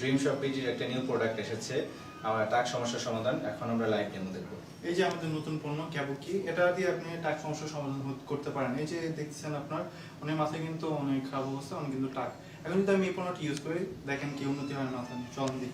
Dream shop পিজির একটা new product এসেছে, আমার টাক সমস্যার সমাধান। এখন আমরা লাইভ ডেমো দেখব। এই যে আমাদের নতুন পণ্য ক্যাবুকি, এটা দিয়ে আপনি টাক সমস্যার সমাধান করতে পারেন। এই যে দেখছেন আপনার অনেক মাথায় কিন্তু অনেক খারাপ অবস্থা, অনেক কিন্তু টাক। এখন যদি আমি এই পণ্যটি ইউজ করি, দেখেন কি উন্নতি হয় মাথা। চলন দিই।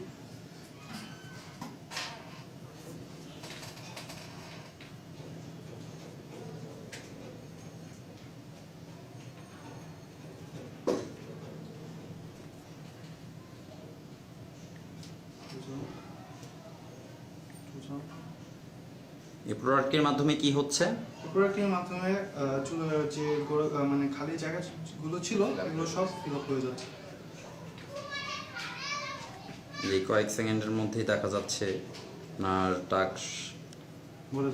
এই প্রোডাক্টের মাধ্যমে কি হচ্ছে? প্রোডাক্টের মাধ্যমে চুলের যে মানে খালি জায়গাগুলো ছিল এগুলো সব ফিল আপ হয়ে যাচ্ছে। এই কয়েক সেকেন্ডের মধ্যেই দেখা যাচ্ছে আপনার টাক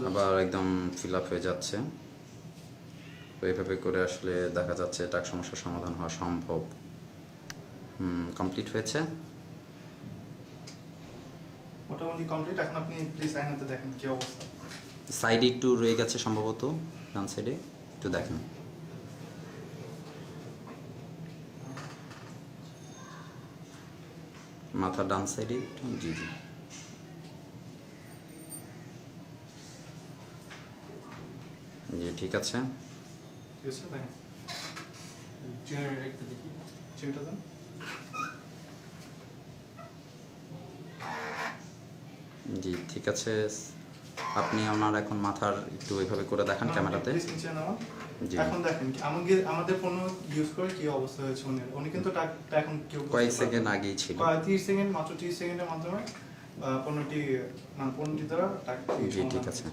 আবার একদম ফিল আপ হয়ে যাচ্ছে। তো এইভাবে করে আসলে দেখা যাচ্ছে টাক সমস্যার সমাধান হওয়া সম্ভব। কমপ্লিট হয়েছে, মোটামুটি কমপ্লিট। এখন আপনি প্লিজ আয়নাতে দেখেন কি অবস্থা। সাইডে একটু রয়ে গেছে সম্ভবত, ডান সাইডে একটু দেখেন। মাথার ডান সাইডে একটু, জি জি জি ঠিক আছে। ঠিক আছে, দেখেন চেয়ারে একটা দেখি, চেয়ারটা দেন। জি ঠিক আছে, আপনি ওনার এখন মাথার একটু ওইভাবে করে দেখান ক্যামেরাতে। জি এখন দেখেন আমাদের পণ্য ইউজ করে কি অবস্থা হয়েছে। উনি কিন্তু টাকটা এখন কেউ কয়েক সেকেন্ড আগেই ছিল, 30 সেকেন্ড, মাত্র 30 সেকেন্ডের মাধ্যমে পণ্যটি দ্বারা টাক। জি ঠিক আছে।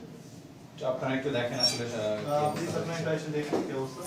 তো আপনারা একটু দেখেন আসলে প্লিজ আপনি এটা এসে দেখেন কি অবস্থা।